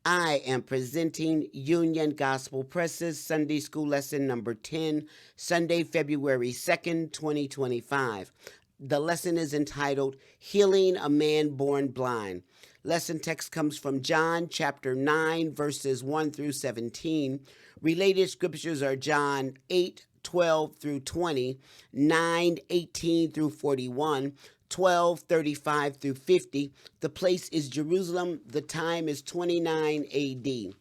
I am presenting Union Gospel Press's Sunday School Lesson number 10, Sunday, February 2nd, 2025. The lesson is entitled Healing a Man Born Blind. Lesson text comes from John chapter 9, verses 1 through 17. Related scriptures are John 8:12 through 20, 9:18 through 41, 12:35 through 50. The place is Jerusalem. The time is 29 AD.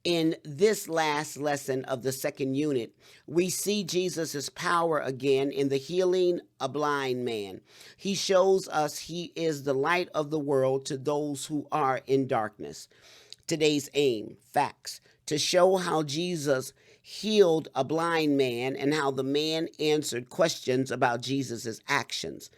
In this last lesson of the second unit, we see Jesus' power again in the healing a blind man. He shows us he is the light of the world to those who are in darkness. Today's aim, facts, to show how Jesus healed a blind man and how the man answered questions about Jesus' actions.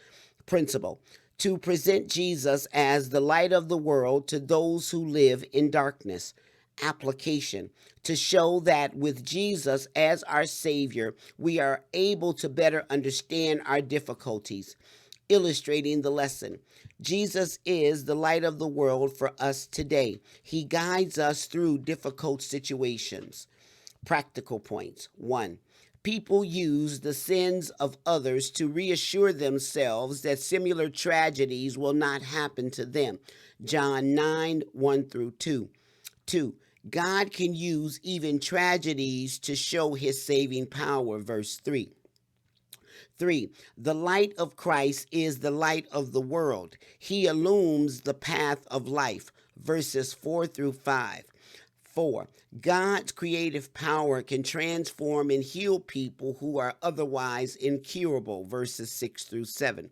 Principle, to present Jesus as the light of the world to those who live in darkness. Application, to show that with Jesus as our Savior, we are able to better understand our difficulties. Illustrating the lesson, Jesus is the light of the world for us today. He guides us through difficult situations. Practical points. 1. People use the sins of others to reassure themselves that similar tragedies will not happen to them. John 9, 1 through 2. 2. God can use even tragedies to show his saving power. Verse 3. 3. The light of Christ is the light of the world. He illumines the path of life. Verses 4 through 5. 4. God's creative power can transform and heal people who are otherwise incurable. Verses 6 through 7.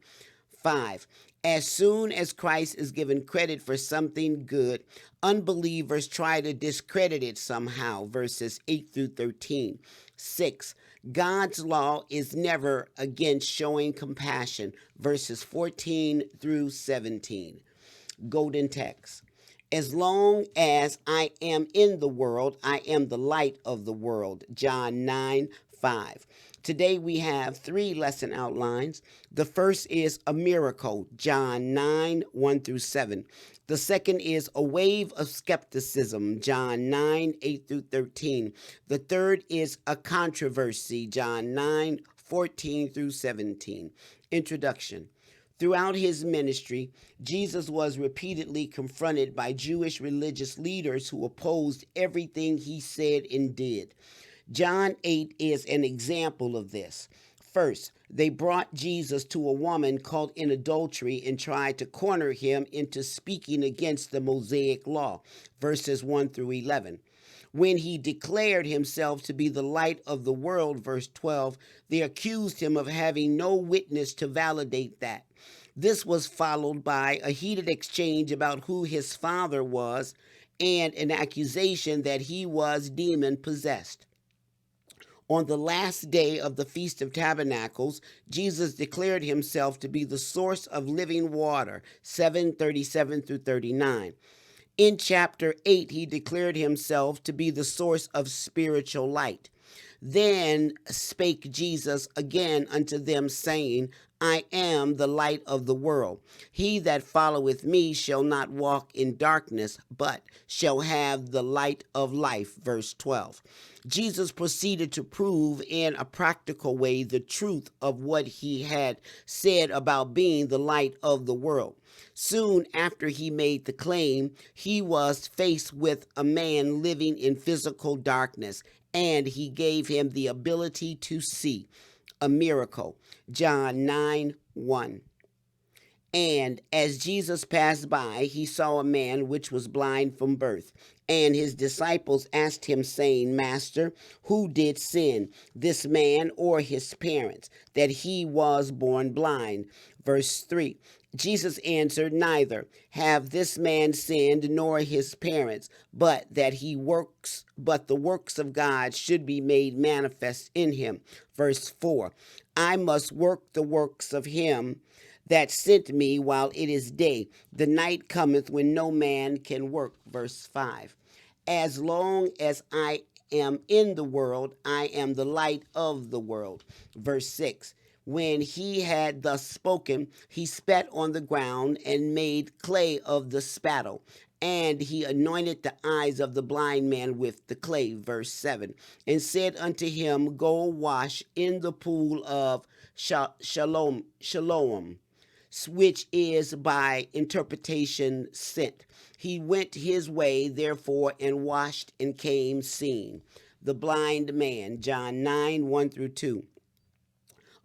5. As soon as Christ is given credit for something good, unbelievers try to discredit it somehow. Verses 8 through 13. 6. God's law is never against showing compassion. Verses 14 through 17. Golden text. As long as I am in the world, I am the light of the world. John 9, 5. Today we have 3 lesson outlines. The first is a miracle, John 9, 1 through 7. The second is a wave of skepticism, John 9, 8 through 13. The third is a controversy, John 9, 14 through 17. Introduction. Throughout his ministry, Jesus was repeatedly confronted by Jewish religious leaders who opposed everything he said and did. John 8 is an example of this. First, they brought Jesus to a woman caught in adultery and tried to corner him into speaking against the Mosaic law, verses 1 through 11. When he declared himself to be the light of the world, verse 12, they accused him of having no witness to validate that. This was followed by a heated exchange about who his father was and an accusation that he was demon-possessed. On the last day of the Feast of Tabernacles, Jesus declared himself to be the source of living water, 7:37 through 39. In chapter 8, he declared himself to be the source of spiritual light. Then spake Jesus again unto them, saying, I am the light of the world. He that followeth me shall not walk in darkness, but shall have the light of life. Verse 12. Jesus proceeded to prove in a practical way the truth of what he had said about being the light of the world. Soon after he made the claim, he was faced with a man living in physical darkness, and he gave him the ability to see. A miracle. John 9, 1. And as Jesus passed by, he saw a man which was blind from birth. And his disciples asked him, saying, Master, who did sin, this man or his parents, that he was born blind? Verse 3. Jesus answered, Neither have this man sinned nor his parents, but that the works of God should be made manifest in him. Verse 4. I must work the works of him that sent me while it is day. The night cometh when no man can work. Verse 5. As long as I am in the world, I am the light of the world. Verse 6. When he had thus spoken, he spat on the ground and made clay of the spattle. And he anointed the eyes of the blind man with the clay, verse 7, and said unto him, Go wash in the pool of Siloam, which is by interpretation sent. He went his way, therefore, and washed and came seeing. The blind man, John 9, 1 through 2.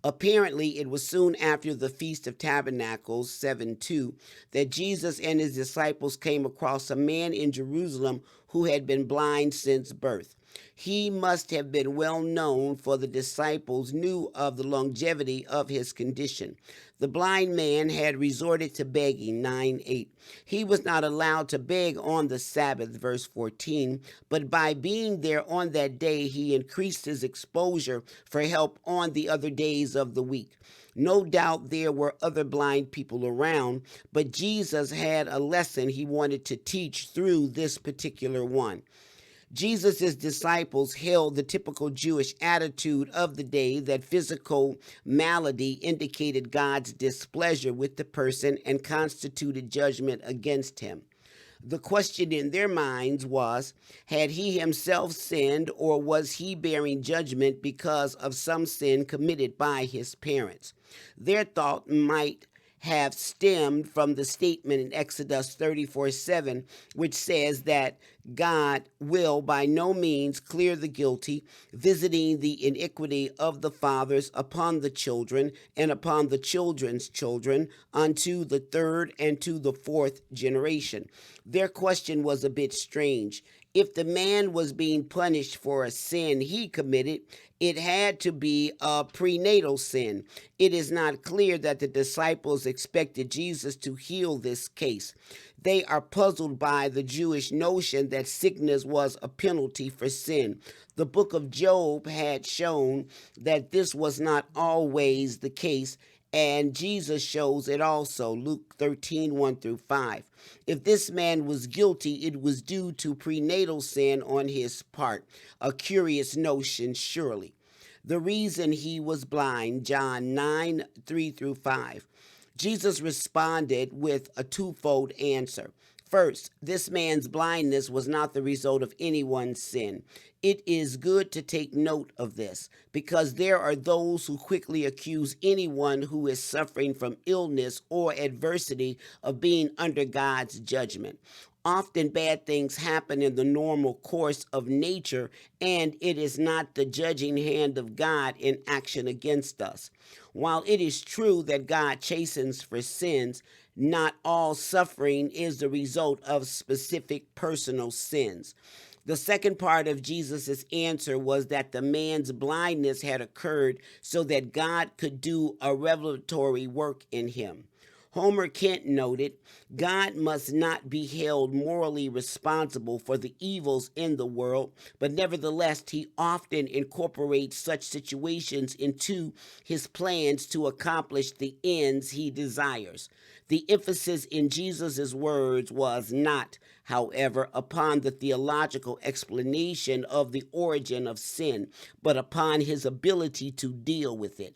Apparently, it was soon after the Feast of Tabernacles, 7:2, that Jesus and his disciples came across a man in Jerusalem who had been blind since birth. He must have been well known, for the disciples knew of the longevity of his condition. The blind man had resorted to begging, 9:8. He was not allowed to beg on the Sabbath, verse 14, but by being there on that day, he increased his exposure for help on the other days of the week. No doubt there were other blind people around, but Jesus had a lesson he wanted to teach through this particular one. Jesus' disciples held the typical Jewish attitude of the day that physical malady indicated God's displeasure with the person and constituted judgment against him. The question in their minds was, had he himself sinned, or was he bearing judgment because of some sin committed by his parents? Their thought might have stemmed from the statement in Exodus 34:7, which says that God will by no means clear the guilty, visiting the iniquity of the fathers upon the children and upon the children's children unto the third and to the fourth generation. Their question was a bit strange. If the man was being punished for a sin he committed, it had to be a prenatal sin. It is not clear that the disciples expected Jesus to heal this case. They are puzzled by the Jewish notion that sickness was a penalty for sin. The book of Job had shown that this was not always the case, and Jesus shows it also, Luke 13, 1 through 5. If this man was guilty, it was due to prenatal sin on his part. A curious notion, surely. The reason he was blind, John 9, 3 through 5. Jesus responded with a twofold answer. First, this man's blindness was not the result of anyone's sin. It is good to take note of this, because there are those who quickly accuse anyone who is suffering from illness or adversity of being under God's judgment. Often bad things happen in the normal course of nature, and it is not the judging hand of God in action against us. While it is true that God chastens for sins, not all suffering is the result of specific personal sins. The second part of Jesus' answer was that the man's blindness had occurred so that God could do a revelatory work in him. Homer Kent noted, God must not be held morally responsible for the evils in the world, but nevertheless, he often incorporates such situations into his plans to accomplish the ends he desires. The emphasis in Jesus' words was not, however, upon the theological explanation of the origin of sin, but upon his ability to deal with it.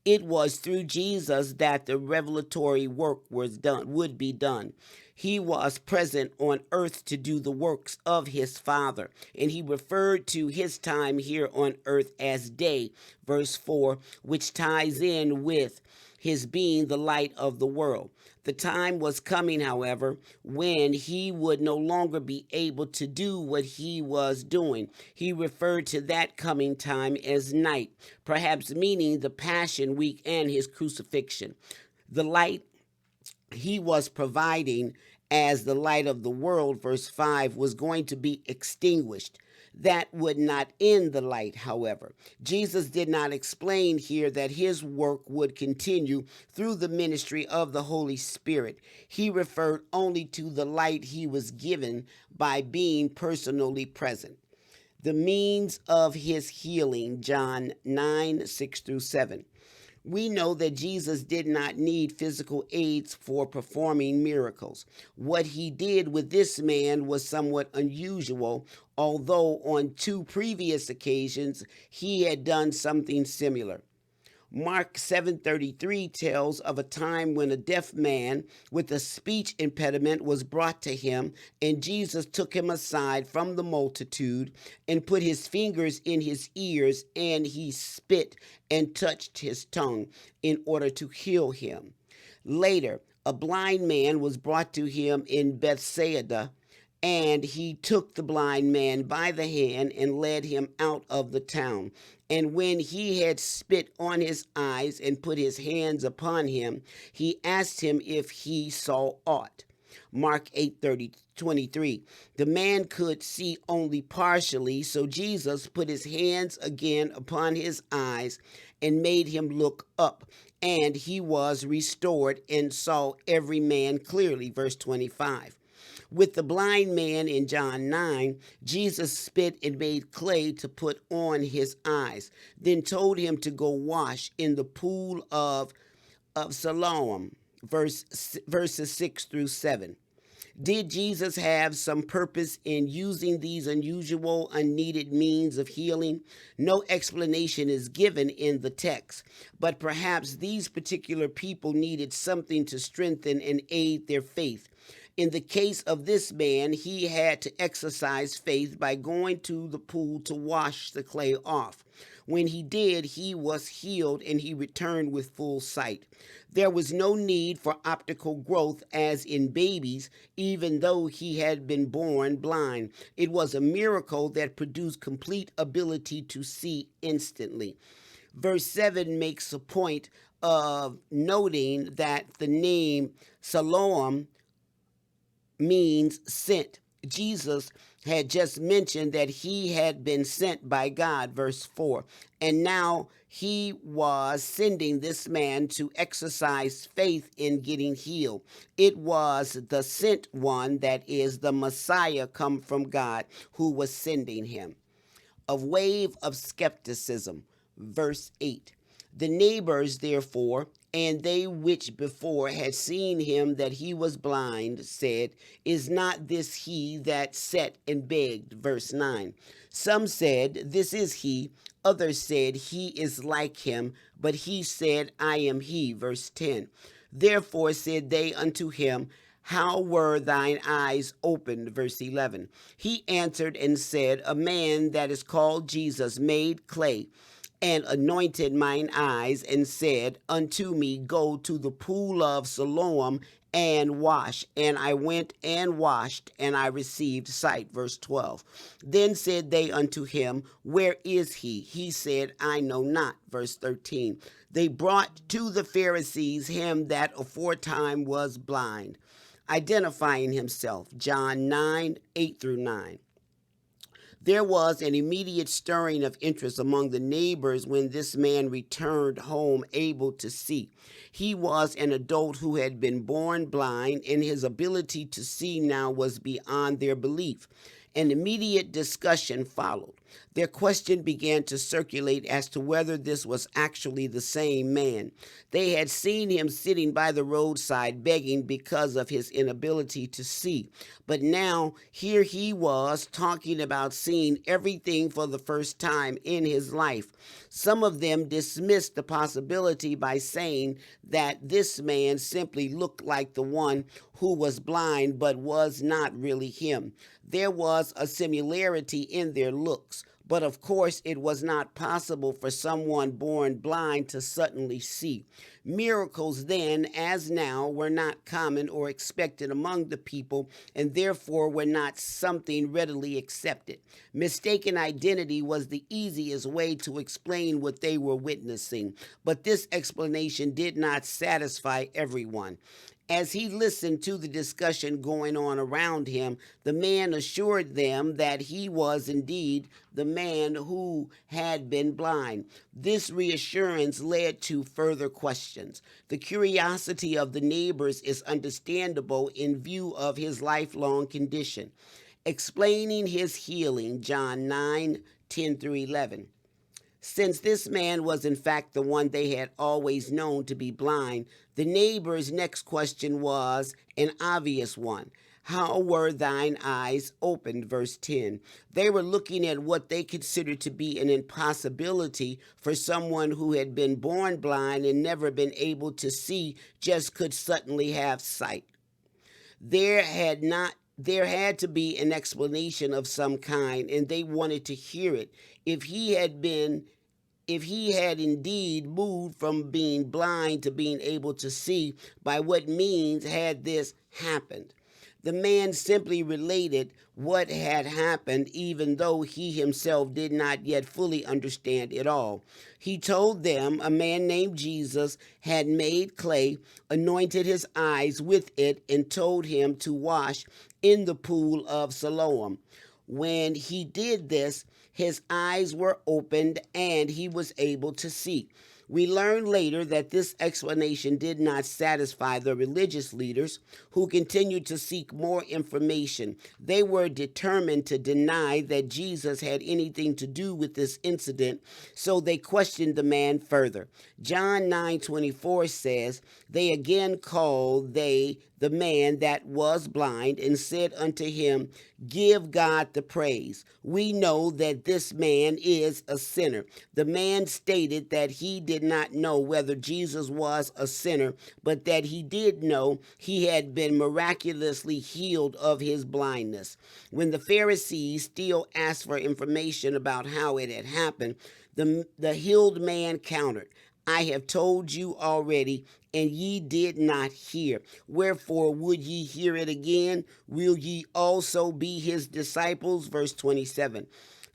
It was through Jesus that the revelatory work would be done. He was present on earth to do the works of his Father, and he referred to his time here on earth as day, verse 4, which ties in with his being the light of the world. The time was coming, however, when he would no longer be able to do what he was doing. He referred to that coming time as night, perhaps meaning the Passion Week and his crucifixion. The light he was providing as the light of the world, verse 5, was going to be extinguished. That would not end the light, however. Jesus did not explain here that his work would continue through the ministry of the Holy Spirit. He referred only to the light he was given by being personally present. The means of his healing, John 9, 6 through 7. We know that Jesus did not need physical aids for performing miracles. What he did with this man was somewhat unusual, although on two previous occasions he had done something similar. Mark 7:33 tells of a time when a deaf man with a speech impediment was brought to him, and Jesus took him aside from the multitude and put his fingers in his ears, and he spit and touched his tongue in order to heal him. Later, a blind man was brought to him in Bethsaida, and he took the blind man by the hand and led him out of the town. And when he had spit on his eyes and put his hands upon him, he asked him if he saw aught. Mark 8:23. The man could see only partially, so Jesus put his hands again upon his eyes and made him look up, and he was restored and saw every man clearly. Verse 25. With the blind man in John 9, Jesus spit and made clay to put on his eyes, then told him to go wash in the pool of Siloam, verses 6 through 7. Did Jesus have some purpose in using these unusual, unneeded means of healing? No explanation is given in the text, but perhaps these particular people needed something to strengthen and aid their faith. In the case of this man, he had to exercise faith by going to the pool to wash the clay off. When he did, he was healed and he returned with full sight. There was no need for optical growth as in babies, even though he had been born blind. It was a miracle that produced complete ability to see instantly. Verse 7 makes a point of noting that the name Siloam means sent. Jesus had just mentioned that he had been sent by God, verse 4, and now he was sending this man to exercise faith in getting healed. It was the sent one, that is the Messiah come from God, who was sending him. A wave of skepticism, verse 8. The neighbors, therefore, and they which before had seen him that he was blind, said, Is not this he that sat and begged? Verse 9. Some said, This is he. Others said, He is like him. But he said, I am he. Verse 10. Therefore said they unto him, How were thine eyes opened? Verse 11. He answered and said, A man that is called Jesus made clay and anointed mine eyes, and said unto me, Go to the pool of Siloam and wash. And I went and washed, and I received sight. Verse 12. Then said they unto him, Where is he? He said, I know not. Verse 13. They brought to the Pharisees him that aforetime was blind, identifying himself. John 9:8 through 9. There was an immediate stirring of interest among the neighbors when this man returned home able to see. He was an adult who had been born blind, and his ability to see now was beyond their belief. An immediate discussion followed. Their question began to circulate as to whether this was actually the same man. They had seen him sitting by the roadside begging because of his inability to see. But now here he was talking about seeing everything for the first time in his life. Some of them dismissed the possibility by saying that this man simply looked like the one who was blind but was not really him. There was a similarity in their looks, but of course it was not possible for someone born blind to suddenly see. Miracles then, as now, were not common or expected among the people, and therefore were not something readily accepted. Mistaken identity was the easiest way to explain what they were witnessing, but this explanation did not satisfy everyone. As he listened to the discussion going on around him, the man assured them that he was indeed the man who had been blind. This reassurance led to further questions. The curiosity of the neighbors is understandable in view of his lifelong condition. Explaining his healing, John 9:10 through 11. Since this man was in fact the one they had always known to be blind, the neighbor's next question was an obvious one. How were thine eyes opened? Verse 10. They were looking at what they considered to be an impossibility for someone who had been born blind and never been able to see, just could suddenly have sight. There had to be an explanation of some kind, and they wanted to hear it. If he had indeed moved from being blind to being able to see, by what means had this happened? The man simply related what had happened, even though he himself did not yet fully understand it all. He told them a man named Jesus had made clay, anointed his eyes with it, and told him to wash in the pool of Siloam. When he did this, his eyes were opened and he was able to see. We learned later that this explanation did not satisfy the religious leaders, who continued to seek more information. They were determined to deny that Jesus had anything to do with this incident, so they questioned the man further. John 9:24 says, "They again called the man that was blind and said unto him, Give God the praise. We know that this man is a sinner." The man stated that he did not know whether Jesus was a sinner, but that he did know he had been miraculously healed of his blindness. When the Pharisees still asked for information about how it had happened, the healed man countered, "I have told you already, and ye did not hear. Wherefore would ye hear it again? Will ye also be his disciples?" Verse 27.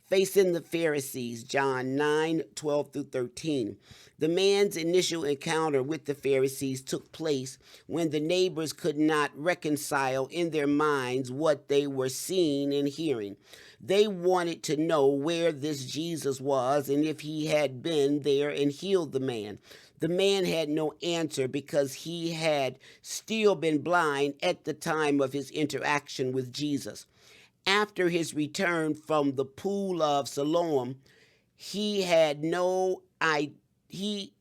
Facing the Pharisees, John 9:12-13. The man's initial encounter with the Pharisees took place when the neighbors could not reconcile in their minds what they were seeing and hearing. They wanted to know where this Jesus was and if he had been there and healed the man. The man had no answer because he had still been blind at the time of his interaction with Jesus. After his return from the pool of Siloam, he had no he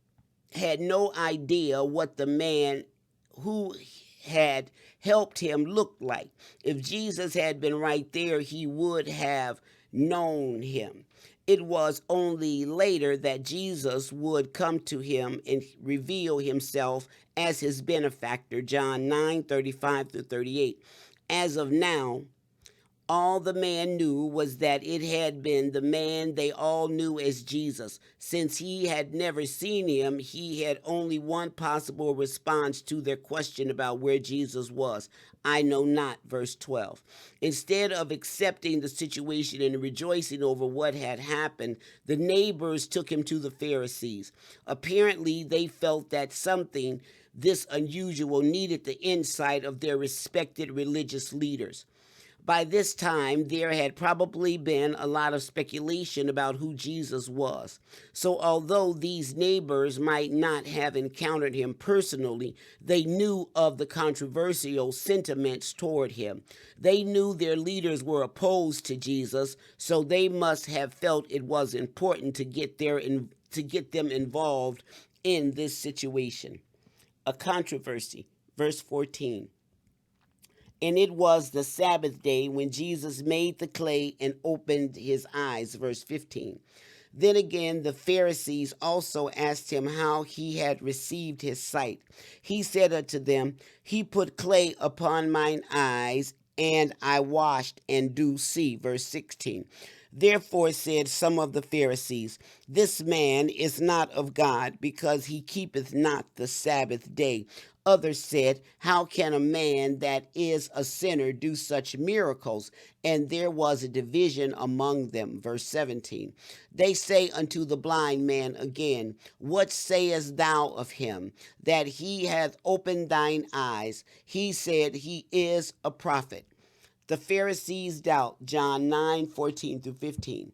had no idea what the man who had helped him looked like. If Jesus had been right there, he would have known him. It was only later that Jesus would come to him and reveal himself as his benefactor, John 9:35-38. As of now, all the man knew was that it had been the man they all knew as Jesus. Since he had never seen him, he had only one possible response to their question about where Jesus was. "I know not," verse 12. Instead of accepting the situation and rejoicing over what had happened, the neighbors took him to the Pharisees. Apparently, they felt that something this unusual needed the insight of their respected religious leaders. By this time, there had probably been a lot of speculation about who Jesus was. So, although these neighbors might not have encountered him personally, they knew of the controversial sentiments toward him. They knew their leaders were opposed to Jesus, so they must have felt it was important to get them involved in this situation. A controversy. Verse 14. And it was the Sabbath day when Jesus made the clay and opened his eyes. Verse 15. Then again, the Pharisees also asked him how he had received his sight. He said unto them, He put clay upon mine eyes, and I washed, and do see. Verse 16. Therefore said some of the Pharisees, This man is not of God, because he keepeth not the Sabbath day. Others said, How can a man that is a sinner do such miracles? And there was a division among them. Verse 17. They say unto the blind man again, What sayest thou of him, that he hath opened thine eyes? He said, He is a prophet. The Pharisees doubt. John 9:14-15.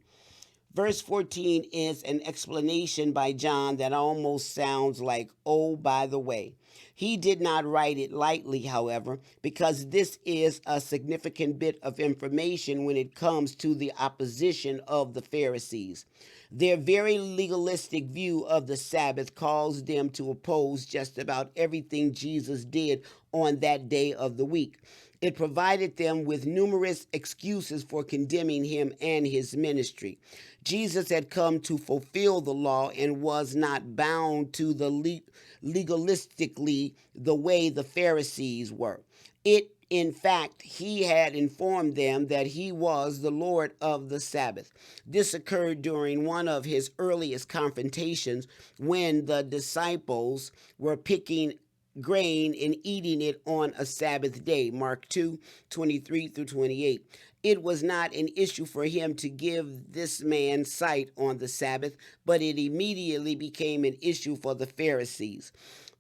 Verse 14 is an explanation by John that almost sounds like, oh, by the way. He did not write it lightly, however, because this is a significant bit of information when it comes to the opposition of the Pharisees. Their very legalistic view of the Sabbath caused them to oppose just about everything Jesus did on that day of the week. It provided them with numerous excuses for condemning him and his ministry. Jesus had come to fulfill the law and was not bound to the legalistically the way the Pharisees were. In fact, he had informed them that he was the Lord of the Sabbath. This occurred during one of his earliest confrontations when the disciples were picking grain and eating it on a Sabbath day. Mark 2:23-28. It was not an issue for him to give this man sight on the Sabbath, but it immediately became an issue for the Pharisees.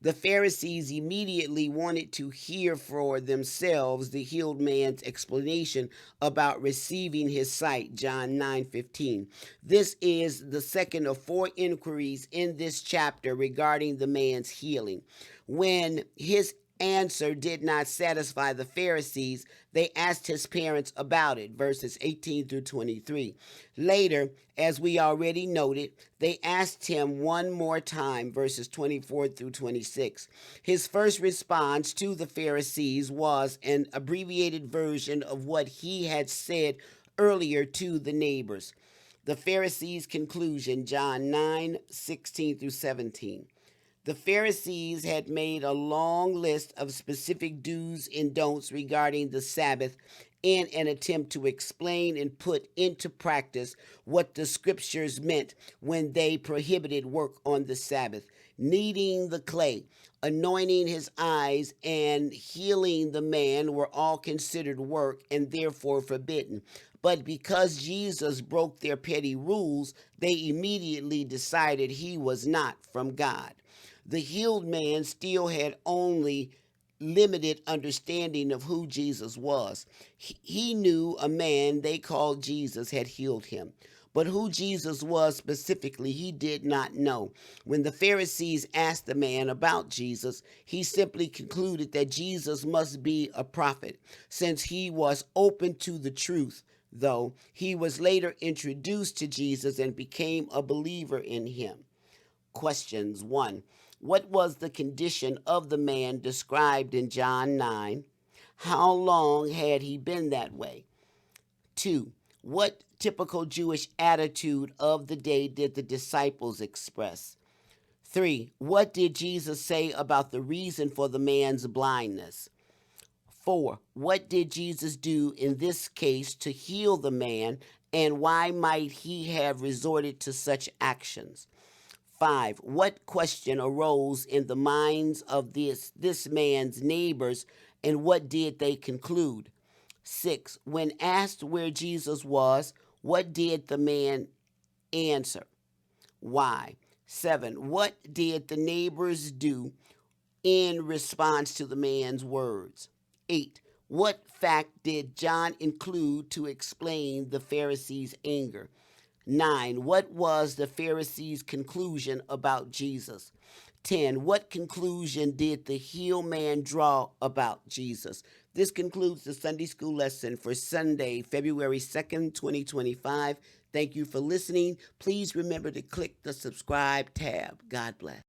The Pharisees immediately wanted to hear for themselves the healed man's explanation about receiving his sight, John 9:15. This is the second of four inquiries in this chapter regarding the man's healing. When his answer did not satisfy the Pharisees, they asked his parents about it, verses 18-23. Later, as we already noted, they asked him one more time, verses 24-26. His first response to the Pharisees was an abbreviated version of what he had said earlier to the neighbors. The Pharisees' conclusion, John 9:16-17. The Pharisees had made a long list of specific do's and don'ts regarding the Sabbath in an attempt to explain and put into practice what the scriptures meant when they prohibited work on the Sabbath. Kneading the clay, anointing his eyes, and healing the man were all considered work and therefore forbidden. But because Jesus broke their petty rules, they immediately decided he was not from God. The healed man still had only limited understanding of who Jesus was. He knew a man they called Jesus had healed him. But who Jesus was specifically, he did not know. When the Pharisees asked the man about Jesus, he simply concluded that Jesus must be a prophet, since he was open to the truth. Though he was later introduced to Jesus and became a believer in him. Questions. 1. What was the condition of the man described in John 9? How long had he been that way? 2. What typical Jewish attitude of the day did the disciples express? 3. What did Jesus say about the reason for the man's blindness? 4. What did Jesus do in this case to heal the man, and why might he have resorted to such actions? 5. What question arose in the minds of this man's neighbors, and what did they conclude? 6. When asked where Jesus was, what did the man answer? Why? 7. What did the neighbors do in response to the man's words? 8. What fact did John include to explain the Pharisees' anger? 9. What was the Pharisees' conclusion about Jesus? 10. What conclusion did the healed man draw about Jesus? This concludes the Sunday school lesson for Sunday, February 2nd, 2025. Thank you for listening. Please remember to click the subscribe tab. God bless.